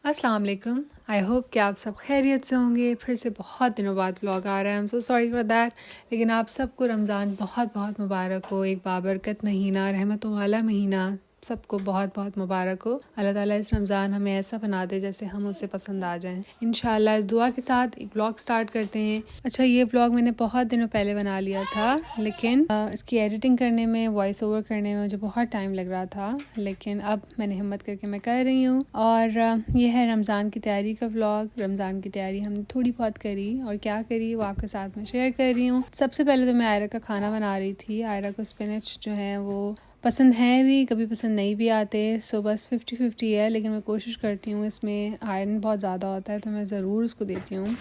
अस्सलाम वालेकुम। I hope कि आप सब खैरियत से होंगे। फिर से बहुत दिनों बाद व्लॉग आ रहा है। I am so sorry for that. लेकिन आप सबको रमज़ान बहुत बहुत मुबारक हो। एक बाबरकत महीना, रहमतों वाला महीना सबको बहुत बहुत मुबारक हो। अल्लाह ताला इस रमज़ान हमें ऐसा बना दे जैसे हम उसे पसंद आ जाएं। इंशाल्लाह इस दुआ के साथ एक व्लॉग स्टार्ट करते हैं। अच्छा, ये व्लॉग मैंने बहुत दिनों पहले बना लिया था, लेकिन इसकी एडिटिंग करने में, वॉइस ओवर करने में मुझे बहुत टाइम लग रहा था। लेकिन अब मैंने हिम्मत करके मैं कर रही हूँ। और ये है रमज़ान की तैयारी का व्लॉग। रमज़ान की तैयारी हमने थोड़ी बहुत करी, और क्या करी वो आपके साथ में शेयर कर रही हूँ। सबसे पहले तो मैं आयरा का खाना बना रही थी। आयरा को स्पिनच जो है वो पसंद है भी, कभी पसंद नहीं भी आते। सो बस 50-50 है। लेकिन मैं कोशिश करती हूँ, इसमें आयरन बहुत ज़्यादा होता है तो मैं ज़रूर उसको देती हूँ।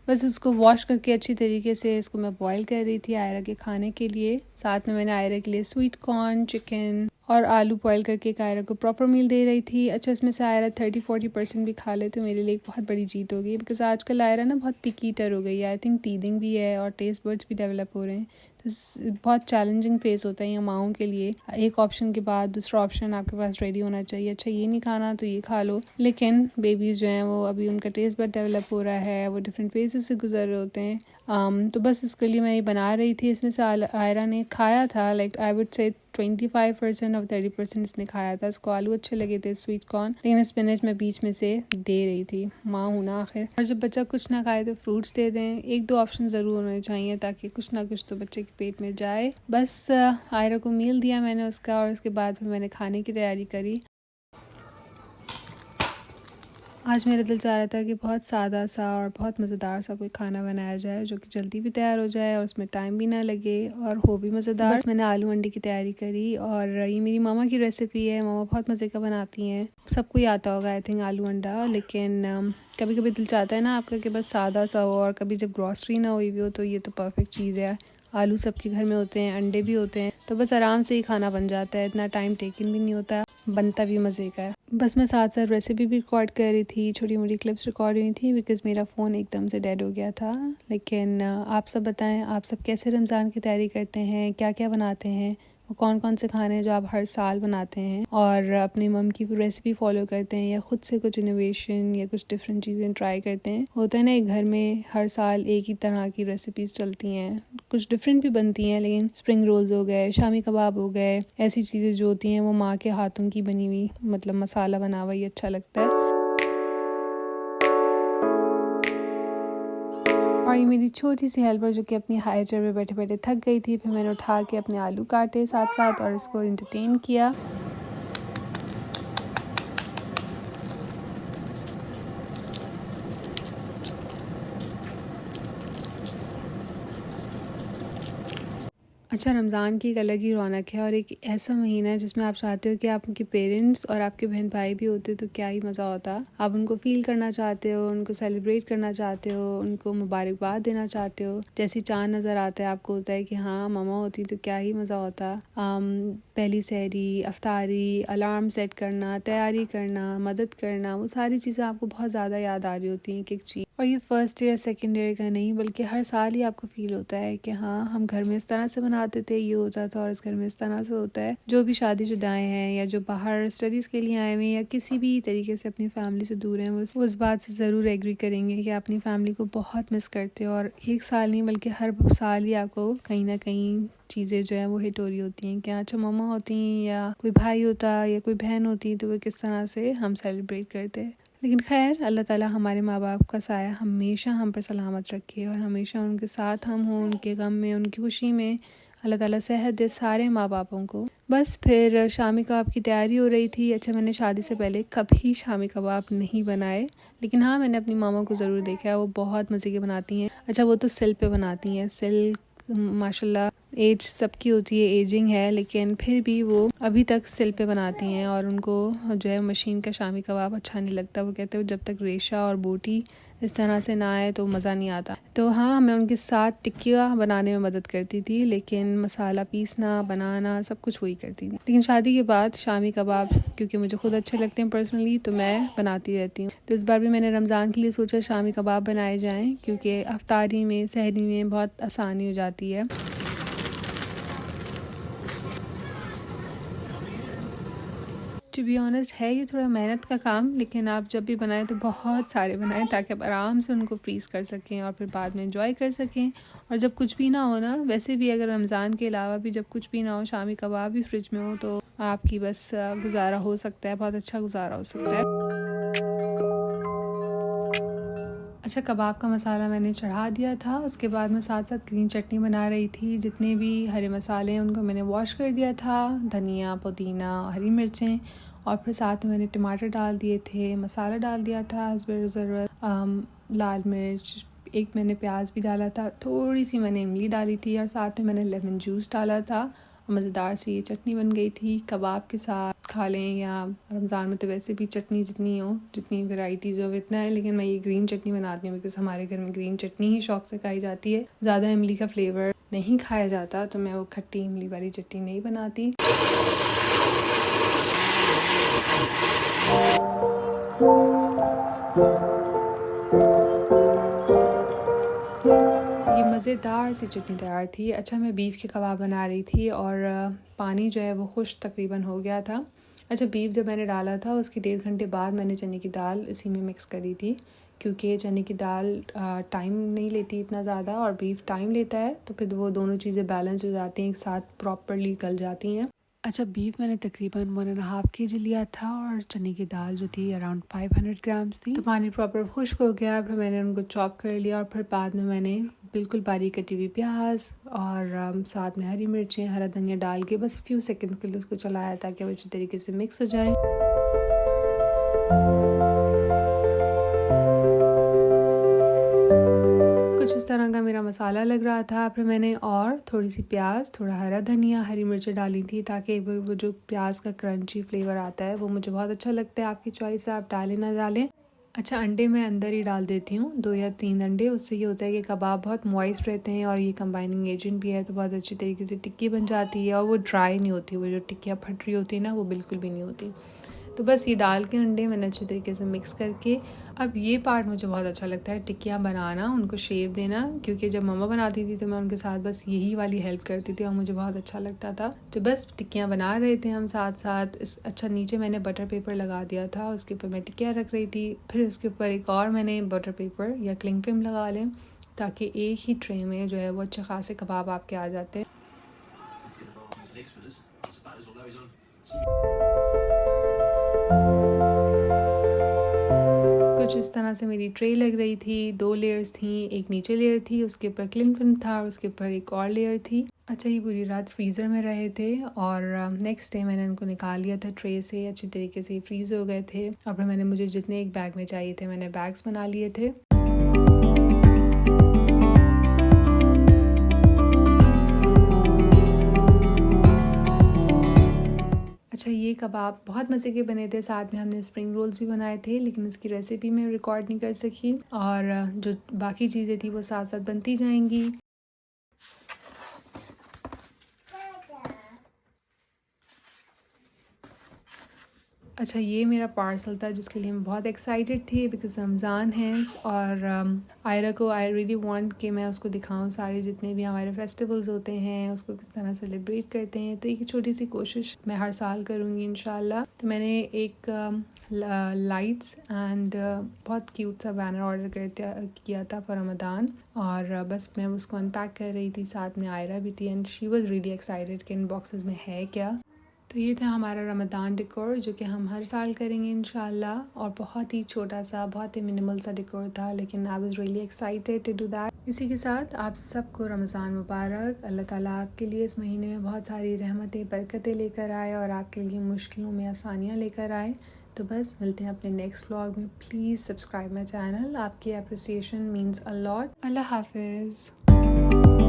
बस इसको वॉश करके अच्छी तरीके से इसको मैं बॉईल कर रही थी आयरा के खाने के लिए। साथ में मैंने आयरा के लिए स्वीट कॉर्न, चिकन और आलू बॉईल करके एक आयरा को प्रॉपर मील दे रही थी। अच्छा, इसमें से आयरा 30-40% भी खा ले तो मेरे लिए एक बहुत बड़ी जीत हो गई। बिकॉज आजकल आयरा ना बहुत पिकी ईटर हो गई है। आई थिंक टीदिंग भी है और टेस्ट बर्ड्स भी डेवलप हो रहे हैं। तो बहुत चैलेंजिंग फेस होता है ये माओं के लिए। एक ऑप्शन के बाद दूसरा ऑप्शन आपके पास रेडी होना चाहिए। अच्छा, ये नहीं खाना तो ये खा लो। लेकिन बेबीज़ जो हैं वो अभी उनका टेस्ट बर्ड डेवलप हो रहा है, वो डिफरेंट फेजेस से गुजर रहे होते हैं। तो बस इसके लिए मैं ये बना रही थी। इसमें से आयरा ने खाया था, लाइक आई वुड से 25% और 30% इसने खाया था। इसको आलू अच्छे लगे थे, स्वीट कॉर्न, लेकिन स्पिनच मैं बीच में से दे रही थी। माँ हूँ ना आखिर। और जब बच्चा कुछ ना खाए तो फ्रूट्स दे दें। एक दो ऑप्शन ज़रूर होने चाहिए ताकि कुछ ना कुछ तो बच्चे के पेट में जाए। बस आयरा को मील दिया मैंने उसका, और उसके बाद फिर मैंने खाने की तैयारी करी। आज मेरा दिल चाह रहा था कि बहुत सादा सा और बहुत मज़ेदार सा कोई खाना बनाया जाए जो कि जल्दी भी तैयार हो जाए और उसमें टाइम भी ना लगे और हो भी मज़ेदार। बस मैंने आलू अंडे की तैयारी करी, और ये मेरी मामा की रेसिपी है। मामा बहुत मज़े का बनाती हैं। सबको ही आता होगा आई थिंक आलू अंडा। लेकिन कभी कभी दिल चाहता है ना आपका कि बस सादा सा हो, और कभी जब ग्रॉसरी ना हुई भी हो तो ये तो परफेक्ट चीज़ है। आलू सबके घर में होते हैं, अंडे भी होते हैं, तो बस आराम से ही खाना बन जाता है। इतना टाइम टेकन भी नहीं होता, बनता भी मज़े का है। बस मैं साथ साथ रेसिपी भी रिकॉर्ड कर रही थी, छोटी मोटी क्लिप्स रिकॉर्ड रही थी, बिकॉज़ मेरा फ़ोन एकदम से डेड हो गया था। लेकिन आप सब बताएं, आप सब कैसे रमज़ान की तैयारी करते हैं, क्या क्या बनाते हैं, वो कौन कौन से खाने हैं जो आप हर साल बनाते हैं, और अपनी मम की रेसिपी फॉलो करते हैं या ख़ुद से कुछ इनोवेशन या कुछ डिफरेंट चीज़ें ट्राई करते हैं। होता है ना, एक घर में हर साल एक ही तरह की रेसिपीज़ चलती हैं, कुछ डिफरेंट भी बनती हैं, लेकिन स्प्रिंग रोल्स हो गए, शामी कबाब हो गए, ऐसी चीज़ें जो होती हैं वो माँ के हाथों की बनी हुई, मतलब मसाला बना हुआ, ही अच्छा लगता है। और ये मेरी छोटी सी हेल्पर जो कि अपनी हाई चेयर पे बैठे बैठे थक गई थी, फिर मैंने उठा के अपने आलू काटे साथ साथ और इसको एंटरटेन किया। अच्छा, रमज़ान की एक अलग ही रौनक है, और एक ऐसा महीना है जिसमें आप चाहते हो कि आपके पेरेंट्स और आपके बहन भाई भी होते तो क्या ही मज़ा होता। आप उनको फ़ील करना चाहते हो, उनको सेलिब्रेट करना चाहते हो, उनको मुबारकबाद देना चाहते हो। जैसे चाँद नज़र आता है आपको होता है कि हाँ मामा होती तो क्या ही मज़ा होता। पहली सहरी, अफ्तारी, अलार्म सेट करना, तैयारी करना, मदद करना, वो सारी चीज़ें आपको बहुत ज़्यादा याद आ रही होती हैं एक एक चीज़। और ये फर्स्ट ईयर सेकेंड ईयर का नहीं, बल्कि हर साल ही आपको फ़ील होता है कि हाँ हम घर में इस तरह से बनाते थे, ये होता था, और इस घर में इस तरह से होता है। जो भी शादीशुदाएं हैं या जो बाहर स्टडीज़ के लिए आए हुए हैं या किसी भी तरीके से अपनी फैमिली से दूर हैं, वो इस बात से ज़रूर एग्री करेंगे कि अपनी फैमिली को बहुत मिस करते हो। और एक साल नहीं बल्कि हर साल ही आपको कहीं ना कहीं चीज़ें जो है वो हिट हो रही होती हैं कि अच्छा मम्मा होती या कोई भाई होता या कोई बहन होती तो वो किस तरह से हम सेलिब्रेट करते। लेकिन खैर, अल्लाह ताला हमारे माँ बाप का साया हमेशा हम पर सलामत रखे, और हमेशा उनके साथ हम हों, उनके गम में, उनकी खुशी में। अल्लाह ताला सेहत दे सारे माँ बापों को। बस फिर शामी कबाब की तैयारी हो रही थी। अच्छा, मैंने शादी से पहले कभी शामी कबाब नहीं बनाए, लेकिन हाँ मैंने अपनी मामा को ज़रूर देखा है, वो बहुत मज़े के बनाती हैं। अच्छा, वो तो सिल पे बनाती हैं, सिल माशाल्लाह एज सबकी होती है, एजिंग है, लेकिन फिर भी वो अभी तक सिल पे बनाती हैं, और उनको जो है मशीन का शामी कबाब अच्छा नहीं लगता। वो कहते हो जब तक रेशा और बोटी इस तरह से ना आए तो मज़ा नहीं आता। तो हाँ, मैं उनके साथ टिक्कियाँ बनाने में मदद करती थी, लेकिन मसाला पीसना, बनाना सब कुछ वही करती थी। लेकिन शादी के बाद शामी कबाब क्योंकि मुझे खुद अच्छे लगते हैं पर्सनली, तो मैं बनाती रहती हूँ। तो इस बार भी मैंने रमज़ान के लिए सोचा शामी कबाब बनाए जाएँ, क्योंकि अफ्तारी में, सहरी में बहुत आसानी हो जाती है। टू बी ऑनेस्ट है ये थोड़ा मेहनत का काम, लेकिन आप जब भी बनाएं तो बहुत सारे बनाएं ताकि आप आराम से उनको फ्रीज़ कर सकें और फिर बाद में इंजॉय कर सकें। और जब कुछ भी ना हो ना, वैसे भी अगर रमज़ान के अलावा भी जब कुछ भी ना हो, शामी कबाब भी फ्रिज में हो, तो आपकी बस गुजारा हो सकता है, बहुत अच्छा गुजारा हो सकता है। अच्छा, कबाब का मसाला मैंने चढ़ा दिया था। उसके बाद मैं साथ साथ ग्रीन चटनी बना रही थी। जितने भी हरे मसाले हैं उनको मैंने वॉश कर दिया था, धनिया, पुदीना, हरी मिर्चें, और फिर साथ में मैंने टमाटर डाल दिए थे, मसाला डाल दिया था हस्बे ज़रूरत, लाल मिर्च, एक मैंने प्याज भी डाला था, थोड़ी सी मैंने इमली डाली थी और साथ में मैंने लेमन जूस डाला था। मज़ेदार सी ये चटनी बन गई थी। कबाब के साथ खा लें, या रमज़ान में तो वैसे भी चटनी जितनी हो, जितनी वैराइटीज़ हो इतना है, लेकिन मैं ये ग्रीन चटनी बनाती हूँ बिकॉज़ हमारे घर में ग्रीन चटनी ही शौक़ से खाई जाती है। ज़्यादा इमली का फ्लेवर नहीं खाया जाता, तो मैं वो खट्टी इमली वाली चटनी नहीं बनाती। ये मज़ेदार सी चटनी तैयार थी। अच्छा, मैं बीफ के कबाब बना रही थी और पानी जो है वो खुश तकरीबन हो गया था। अच्छा, बीफ जब मैंने डाला था उसके 1.5 घंटे बाद मैंने चने की दाल इसी में मिक्स करी थी, क्योंकि चने की दाल टाइम नहीं लेती इतना ज़्यादा और बीफ टाइम लेता है, तो फिर वो दोनों चीज़ें बैलेंस हो जाती हैं, एक साथ प्रॉपरली गल जाती हैं। अच्छा, बीफ मैंने तकरीबन 1.5 kg लिया था और चने की दाल जो थी अराउंड 500 ग्राम्स थी। तो पानी प्रॉपर खुश्क हो गया, फिर मैंने उनको चॉप कर लिया और फिर बाद में मैंने बिल्कुल बारीक कटी हुई प्याज और साथ में हरी मिर्चें, हरा धनिया डाल के बस फ्यू सेकंड के लिए उसको चलाया ताकि वो अच्छी तरीके से मिक्स हो जाए। कुछ इस तरह का मेरा मसाला लग रहा था। फिर मैंने और थोड़ी सी प्याज, थोड़ा हरा धनिया, हरी मिर्चें डाली थी ताकि वो जो प्याज का क्रंची फ्लेवर आता है वो मुझे बहुत अच्छा लगता है। आपकी चॉइस है, आप डालें ना डालें। अच्छा, अंडे मैं अंदर ही डाल देती हूँ, 2 या 3 अंडे। उससे ये होता है कि कबाब बहुत मॉइस्ट रहते हैं और ये कंबाइनिंग एजेंट भी है, तो बहुत अच्छी तरीके से टिक्की बन जाती है और वो ड्राई नहीं होती। वो जो टिक्कियाँ फट रही होती है ना, वो बिल्कुल भी नहीं होती। तो बस ये डाल के अंडे मैंने अच्छी तरीके से मिक्स करके, अब ये पार्ट मुझे बहुत अच्छा लगता है, टिक्कियाँ बनाना, उनको शेप देना, क्योंकि जब मम्मा बनाती थी तो मैं उनके साथ बस यही वाली हेल्प करती थी और मुझे बहुत अच्छा लगता था। तो बस टिक्कियाँ बना रहे थे हम साथ साथ। अच्छा, नीचे मैंने बटर पेपर लगा दिया था, उसके ऊपर मैं टिक्कियाँ रख रही थी। फिर उसके ऊपर एक और मैंने बटर पेपर या क्लिंग फिल्म लगा लें ताकि एक ही ट्रे में जो है वो अच्छे खासे कबाब आपके आ जाते हैं। कुछ इस तरह से मेरी ट्रे लग रही थी। 2 लेयर्स थी, एक नीचे लेयर थी, उसके ऊपर क्लिंग फिल्म था, उसके ऊपर एक और लेयर थी। अच्छा, ये पूरी रात फ्रीज़र में रहे थे और नेक्स्ट डे मैंने इनको निकाल लिया था ट्रे से, अच्छी तरीके से फ्रीज़ हो गए थे। और फिर मैंने, मुझे जितने एक बैग में चाहिए थे मैंने बैग्स बना लिए थे। अच्छा, ये कबाब बहुत मज़े के बने थे। साथ में हमने स्प्रिंग रोल्स भी बनाए थे, लेकिन उसकी रेसिपी मैं रिकॉर्ड नहीं कर सकी और जो बाकी चीज़ें थी वो साथ साथ बनती जाएंगी। अच्छा, ये मेरा पार्सल था जिसके लिए मैं बहुत एक्साइटेड थी बिकॉज़ रमज़ान है और आयरा को आई रियली वांट कि मैं उसको दिखाऊं सारे जितने भी हमारे फेस्टिवल्स होते हैं, उसको किस तरह सेलिब्रेट करते हैं। तो एक छोटी सी कोशिश मैं हर साल करूँगी इंशाल्लाह। तो मैंने एक लाइट्स एंड बहुत क्यूट सा बैनर ऑर्डर किया था फॉर रमज़ान और बस मैं उसको अनपैक कर रही थी, साथ में आयरा भी थी and she was really excited कि इन बॉक्सेस में है क्या। तो ये था हमारा रमज़ान डेकोर जो कि हम हर साल करेंगे इंशाल्लाह, और बहुत ही छोटा सा, बहुत ही मिनिमल सा डेकोर था, लेकिन I was really excited to do that. इसी के साथ आप सबको रमज़ान मुबारक। अल्लाह ताला आपके लिए इस महीने में बहुत सारी रहमतें, बरकतें लेकर आए और आपके लिए मुश्किलों में आसानियाँ लेकर आए। तो बस मिलते हैं अपने नेक्स्ट व्लॉग में। प्लीज़ सब्सक्राइब माई चैनल, आपकी अप्रिसिएशन मीन्स अ लॉट। अल्लाह हाफिज़।